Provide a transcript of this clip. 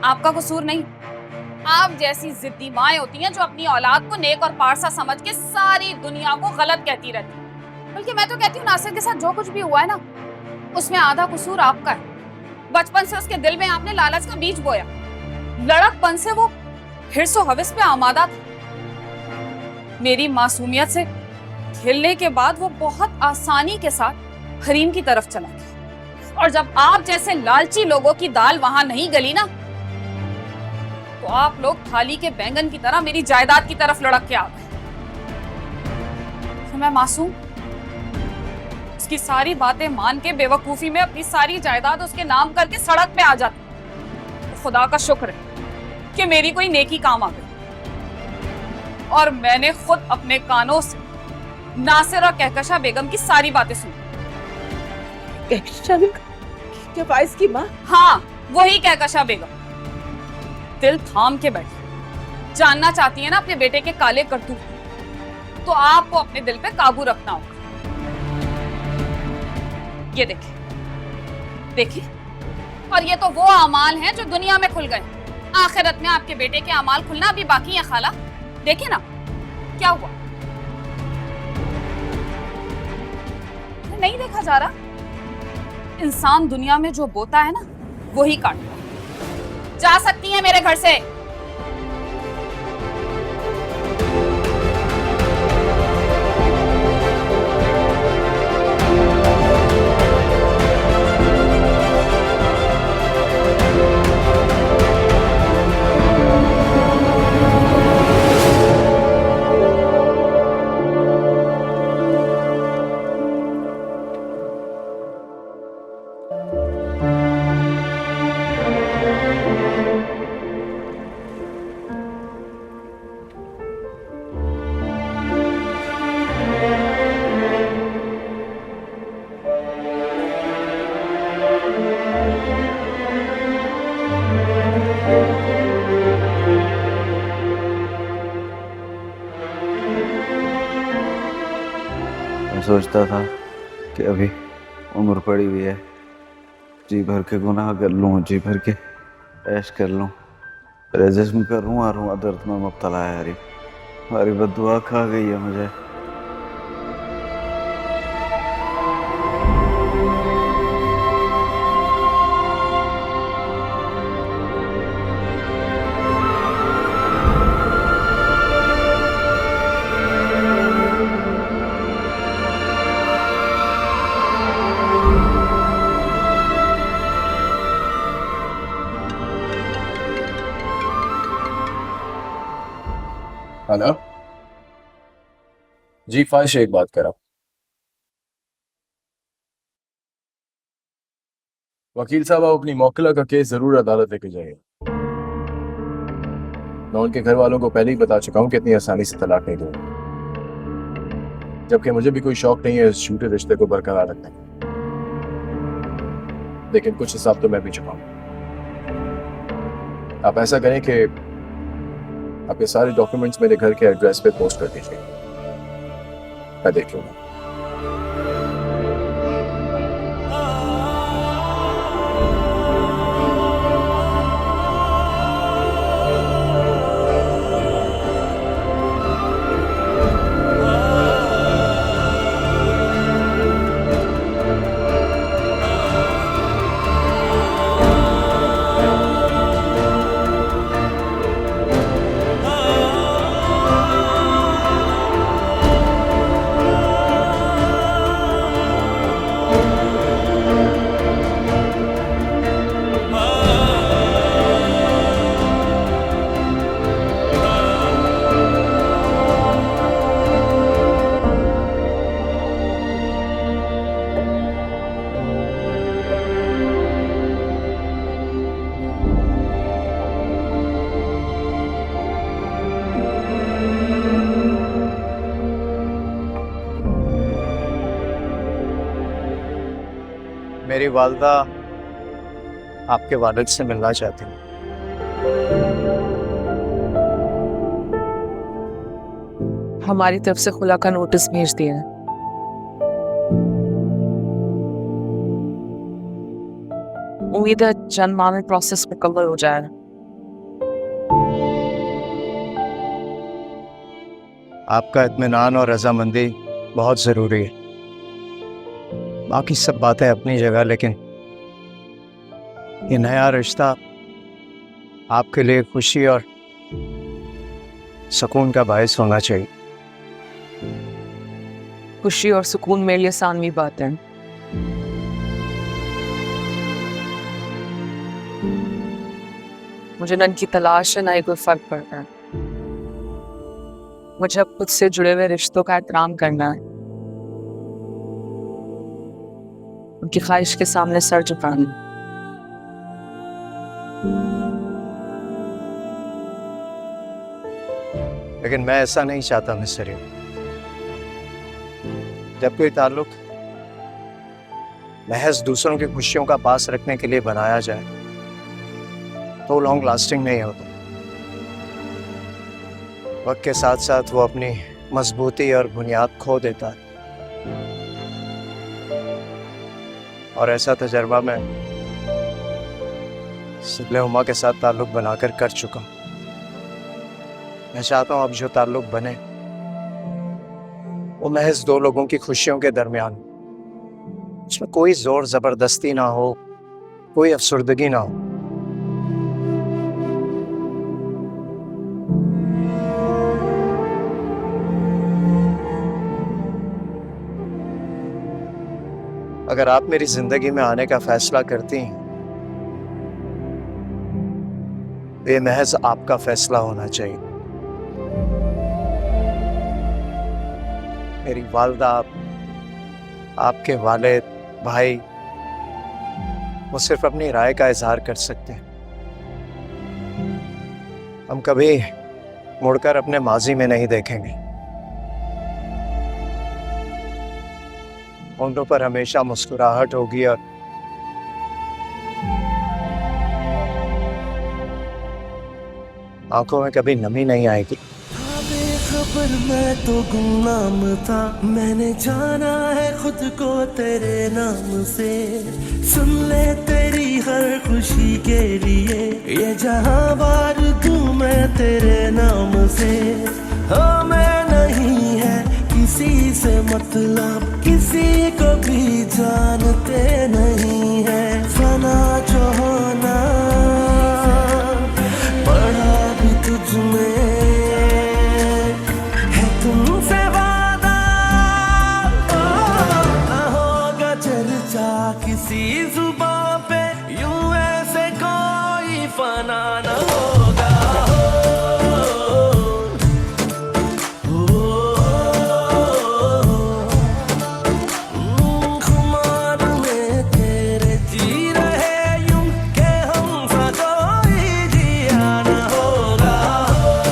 आपका कसूर नहीं। आप जैसी जिद्दी माएं होती हैं जो अपनी औलाद को नेक और पारसा समझ के सारी दुनिया को गलत कहती रहती हैं। बल्कि मैं तो कहती हूँ नासिर के साथ जो कुछ भी हुआ है ना, उसमें आधा कसूर आपका है। बचपन से उसके दिल में आपने लालच का बीज बोया। लड़कपन से वो हिर्स और हवस पे आमादा था। मेरी मासूमियत से खेलने के बाद वो बहुत आसानी के साथ हरीम की तरफ चला गया। और जब आप जैसे लालची लोगों की दाल वहां नहीं गली ना, तो आप लोग थाली के बैंगन की तरह मेरी जायदाद की तरफ लड़क के आ गए। तो मैं मासूम उसकी सारी बातें मान के बेवकूफी में अपनी सारी जायदाद उसके नाम करके सड़क पे आ जाती। तो खुदा का शुक्र है कि मेरी कोई नेकी काम आ गई और मैंने खुद अपने कानों से नासिर और कहकशा बेगम की सारी बातें सुनी। क्या फाइज की माँ? हाँ, वही कहकशा बेगम। दिल थाम के बैठी, जानना चाहती है ना अपने बेटे के काले करतूत, तो आपको अपने दिल पे काबू रखना होगा। ये देखिए, देखिए, और ये तो वो अमाल हैं जो दुनिया में खुल गए। आखिरत में आपके बेटे के अमाल खुलना अभी बाकी है खाला। देखिए ना क्या हुआ। नहीं देखा जा रहा? इंसान दुनिया में जो बोता है ना, वही काटता है। जा सकती हैं मेरे घर से। मैं सोचता था कि अभी उम्र पड़ी हुई है, जी भर के गुनाह कर लूँ, जी भर के ऐश कर लूँ, पर जिस्म का रुआ रुआ दर्द में मुब्तला है। यारी हमारी बद्दुआ खा गई है मुझे। हेलो जी, फाइज शेख बात कर रहा हूँ। वकील साहब, आप अपनी मौकला का केस जरूर अदालत लेके जाइए। मैं उनके घर वालों को पहले ही बता चुका हूँ कि इतनी आसानी से तलाक नहीं दूंगा, जबकि मुझे भी कोई शौक नहीं है इस झूठे रिश्ते को बरकरार रखने का। लेकिन कुछ हिसाब तो मैं भी चुका हूँ। आप ऐसा करें कि आप ये सारे डॉक्यूमेंट्स मेरे घर के एड्रेस पे पोस्ट कर दीजिए, मैं देख लूंगा। मेरी वालदा आपके वालिद से मिलना चाहती हूँ। हमारी तरफ से खुला का नोटिस भेज दिया है। उम्मीद है चंद माह में प्रोसेस मुकम्मल हो जाए। आपका इत्मीनान और रजामंदी बहुत ज़रूरी है। बाकी सब बातें अपनी जगह, लेकिन ये नया रिश्ता आपके लिए खुशी और सुकून का बायस होना चाहिए। खुशी और सुकून मेरे लिए सानवी बात है। मुझे न इनकी तलाश है, ना ही कोई फर्क पड़ता है। मुझे अब खुद से जुड़े हुए रिश्तों का एहतराम करना है, उनकी ख्वाहिश के सामने सर झुकाना। लेकिन मैं ऐसा नहीं चाहता मिस्टर रियो। जब कोई ताल्लुक महज दूसरों की खुशियों का पास रखने के लिए बनाया जाए तो लॉन्ग लास्टिंग नहीं होता। वक्त के साथ साथ वो अपनी मजबूती और बुनियाद खो देता है, और ऐसा तजर्बा मैं सिबले उमा के साथ ताल्लुक बनाकर कर चुका हूं। मैं चाहता हूं अब जो ताल्लुक बने वो महज दो लोगों की खुशियों के दरमियान, उसमें कोई जोर जबरदस्ती ना हो, कोई अफसुर्दगी ना हो। अगर आप मेरी जिंदगी में आने का फैसला करती हैं तो ये महज आपका फैसला होना चाहिए। मेरी वालदा, आपके वालिद, भाई, वो सिर्फ अपनी राय का इजहार कर सकते हैं। हम कभी मुड़कर अपने माजी में नहीं देखेंगे। होंठों पर हमेशा मुस्कुराहट होगी और आंखों में कभी नमी नहीं आएगी। बेखबर मैं तो गुमनाम था, मैंने जाना है खुद को तेरे नाम से। सुन ले तेरी हर खुशी के लिए ये जहां बार दूं मैं तेरे नाम से। हाँ मैं नहीं है किसी से मतलब, किसी को भी जानते नहीं है। फना जो होना पड़ा भी तुझ में है, तुमसे वादा ना होगा चर्चा किसी जुबान